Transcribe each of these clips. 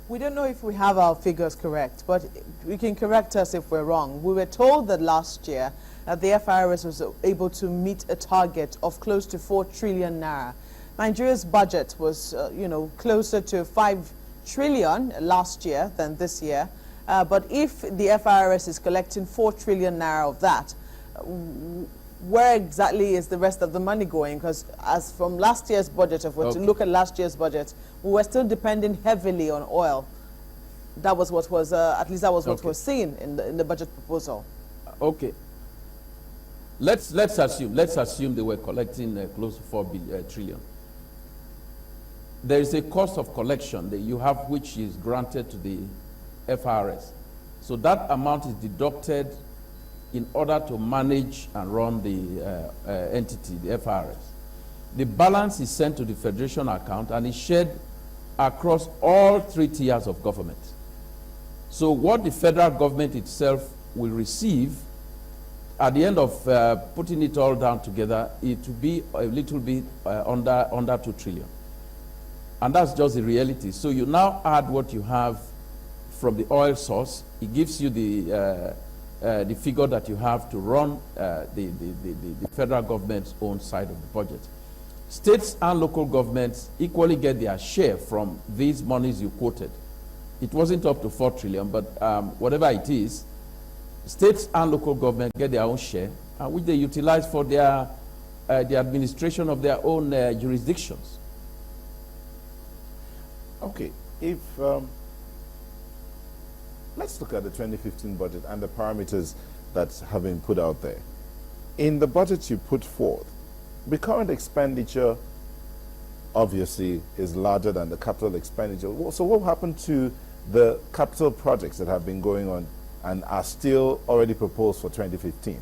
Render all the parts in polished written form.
We don't know if we have our figures correct, but we can correct us if we're wrong. We were told that last year that the FIRS was able to meet a target of close to 4 trillion naira. Nigeria's budget was, closer to 5 trillion last year than this year. But if the FIRS is collecting 4 trillion naira of that, where exactly is the rest of the money going? Because as from last year's budget, if we're to look at last year's budget, we were still depending heavily on oil. That was what was, at least that was what was seen in the budget proposal. Okay. Let's assume they were collecting close to 4 trillion. There is a cost of collection that you have, which is granted to the FIRS. So that amount is deducted in order to manage and run the entity, the FIRS. The balance is sent to the Federation account and is shared across all 3 tiers of government. So what the federal government itself will receive at the end of putting it all down together, it will be a little bit under 2 trillion. And that's just the reality. So you now add what you have from the oil source. It gives you the figure that you have to run the federal government's own side of the budget. States and local governments equally get their share from these monies you quoted. It wasn't up to 4 trillion, but whatever it is, states and local government get their own share, which they utilize for their the administration of their own jurisdictions. Okay, if let's look at the 2015 budget and the parameters that have been put out there. In the budget you put forth, the current expenditure obviously is larger than the capital expenditure. So what happened to the capital projects that have been going on and are still already proposed for 2015?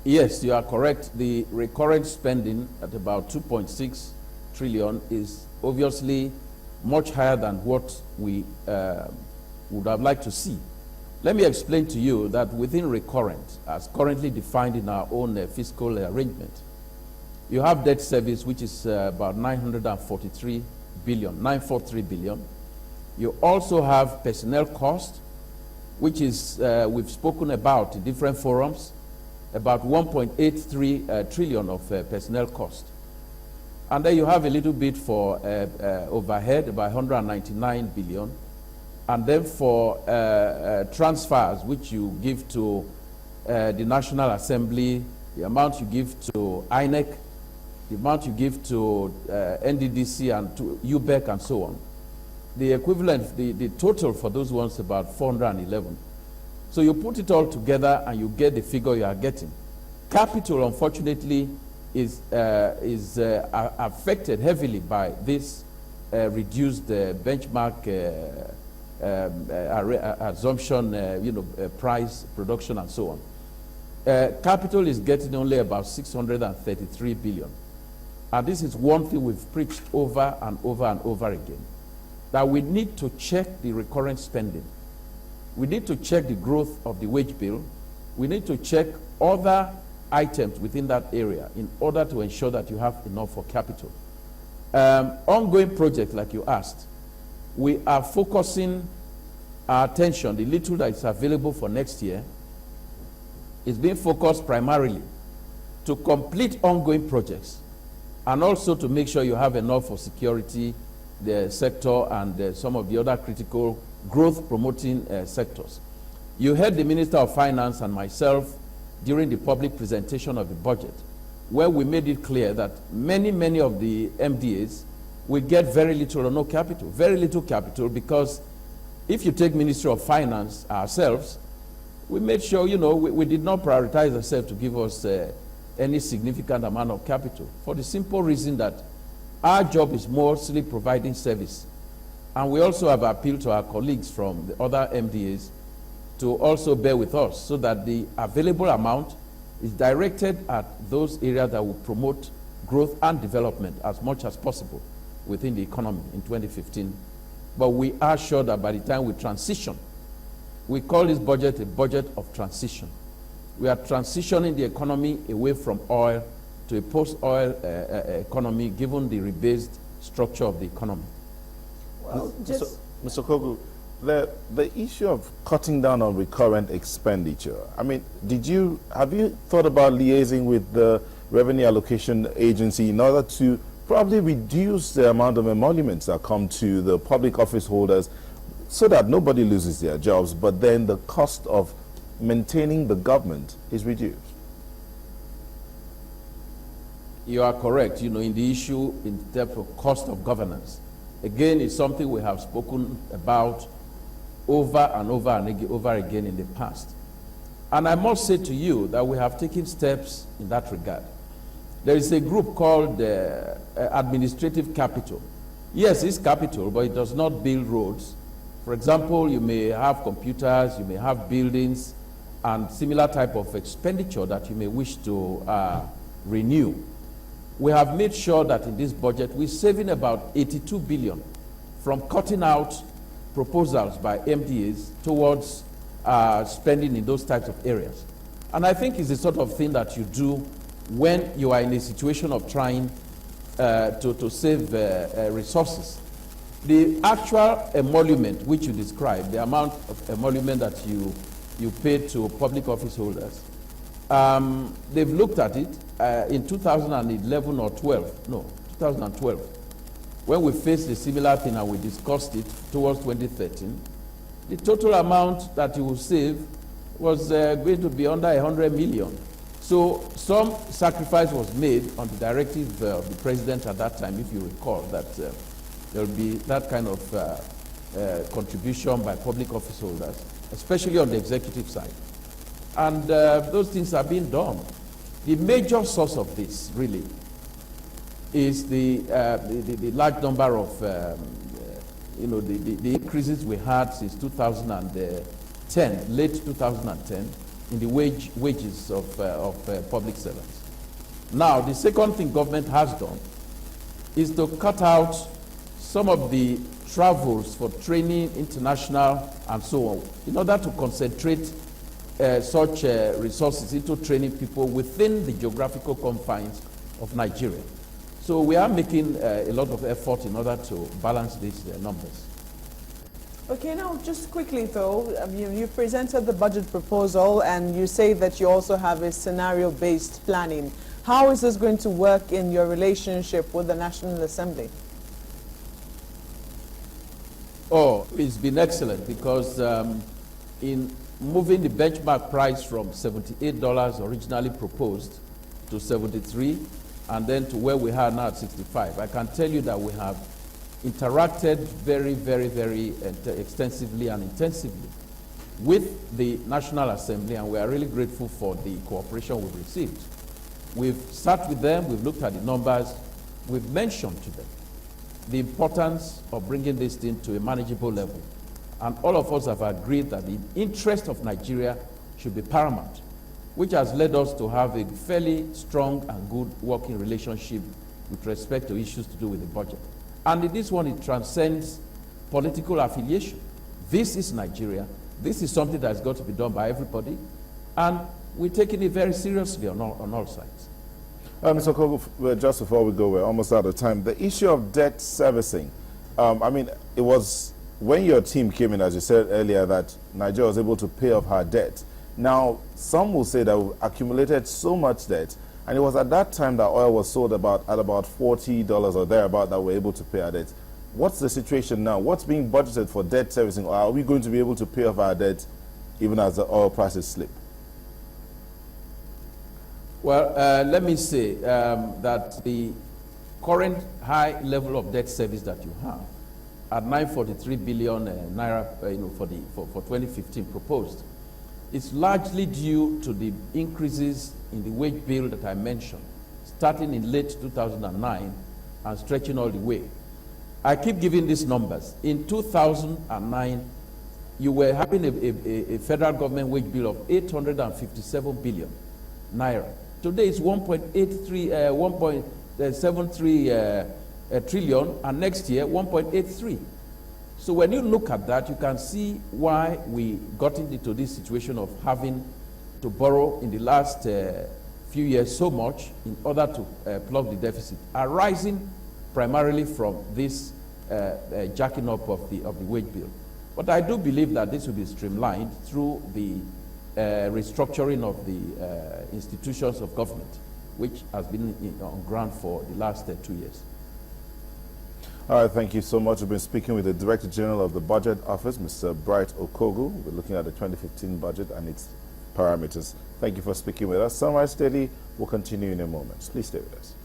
Yes, you are correct. The recurrent spending at about 2.6 trillion is obviously much higher than what we would have liked to see. Let me explain to you that within recurrent, as currently defined in our own fiscal arrangement, you have debt service, which is about 943 billion. You also have personnel cost, which is, we've spoken about in different forums, about 1.83 trillion of personnel cost. And then you have a little bit for overhead, about 199 billion. And then for transfers, which you give to the National Assembly, the amount you give to INEC, the amount you give to NDDC and to UBEC and so on. The equivalent, the total for those ones about 411. So you put it all together and you get the figure you are getting. Capital, unfortunately, is affected heavily by this reduced benchmark assumption, price, production, and so on. Capital is getting only about 633 billion. And this is one thing we've preached over and over and over again, that we need to check the recurrent spending. We need to check the growth of the wage bill. We need to check other items within that area in order to ensure that you have enough for capital. Ongoing projects, like you asked, we are focusing our attention, the little that is available for next year, is being focused primarily to complete ongoing projects and also to make sure you have enough for security, the sector, and some of the other critical growth promoting sectors. You heard the Minister of Finance and myself during the public presentation of the budget, where we made it clear that many of the MDAs will get very little or no capital, because if you take Ministry of Finance ourselves, we made sure, we did not prioritize ourselves to give us any significant amount of capital, for the simple reason that our job is mostly providing service. And we also have appealed to our colleagues from the other MDAs to also bear with us so that the available amount is directed at those areas that will promote growth and development as much as possible within the economy in 2015. But we are sure that by the time we transition, we call this budget a budget of transition. We are transitioning the economy away from oil to a post-oil economy, given the rebased structure of the economy. Well, just Mr. Okogu, the issue of cutting down on recurrent expenditure, I mean, have you thought about liaising with the Revenue Allocation Agency in order to probably reduce the amount of emoluments that come to the public office holders so that nobody loses their jobs, but then the cost of maintaining the government is reduced? You are correct, in the issue in terms of cost of governance. Again, it's something we have spoken about over and over again in the past. And I must say to you that we have taken steps in that regard. There is a group called Administrative Capital. Yes, it's capital, but it does not build roads. For example, you may have computers, you may have buildings, and similar type of expenditure that you may wish to renew. We have made sure that in this budget, we're saving about 82 billion from cutting out proposals by MDAs towards spending in those types of areas. And I think it's the sort of thing that you do when you are in a situation of trying to save resources. The actual emolument which you described, the amount of emolument that you pay to public office holders, they've looked at it in 2011 or 2012, when we faced a similar thing and we discussed it towards 2013. The total amount that you will save was going to be under 100 million. So some sacrifice was made on the directive of the president at that time, if you recall, that there will be that kind of contribution by public office holders, especially on the executive side. And those things are being done. The major source of this, really, is the large number of, the increases we had since 2010, late 2010, in the wages of public servants. Now, the second thing government has done is to cut out some of the travels for training, international, and so on, in order to concentrate such resources into training people within the geographical confines of Nigeria. So we are making a lot of effort in order to balance these numbers. Okay, now just quickly though, you presented the budget proposal and you say that you also have a scenario-based planning. How is this going to work in your relationship with the National Assembly? Oh, it's been excellent because in moving the benchmark price from $78 originally proposed to 73 and then to where we are now at 65, I can tell you that we have interacted very, very, very extensively and intensively with the National Assembly, and we are really grateful for the cooperation we've received. We've sat with them, we've looked at the numbers, we've mentioned to them the importance of bringing this thing to a manageable level. And all of us have agreed that the interest of Nigeria should be paramount, which has led us to have a fairly strong and good working relationship with respect to issues to do with the budget. And in this one, it transcends political affiliation. This is Nigeria. This is something that's got to be done by everybody. And we're taking it very seriously on all sides. Mr. Okogu, just before we go, we're almost out of time. The issue of debt servicing, I mean, it was when your team came in, as you said earlier, that Nigeria was able to pay off her debt. Now, some will say that we accumulated so much debt, and it was at that time that oil was sold at about $40 or thereabout that we're able to pay our debt. What's the situation now? What's being budgeted for debt servicing? Or are we going to be able to pay off our debt even as the oil prices slip? Well, let me say that the current high level of debt service that you have at 943 billion naira for 2015 proposed, it's largely due to the increases in the wage bill that I mentioned, starting in late 2009 and stretching all the way. I keep giving these numbers. In 2009, you were having a federal government wage bill of 857 billion naira. Today it's 1.73 trillion, and next year 1.83. So when you look at that, you can see why we got into this situation of having to borrow in the last few years so much in order to plug the deficit, arising primarily from this jacking up of the wage bill. But I do believe that this will be streamlined through the restructuring of the institutions of government, which has been on ground for the last 2 years. All right, thank you so much. We've been speaking with the Director General of the Budget Office, Mr. Bright Okogu. We're looking at the 2015 budget and its parameters. Thank you for speaking with us. Sunrise Daily will continue in a moment. Please stay with us.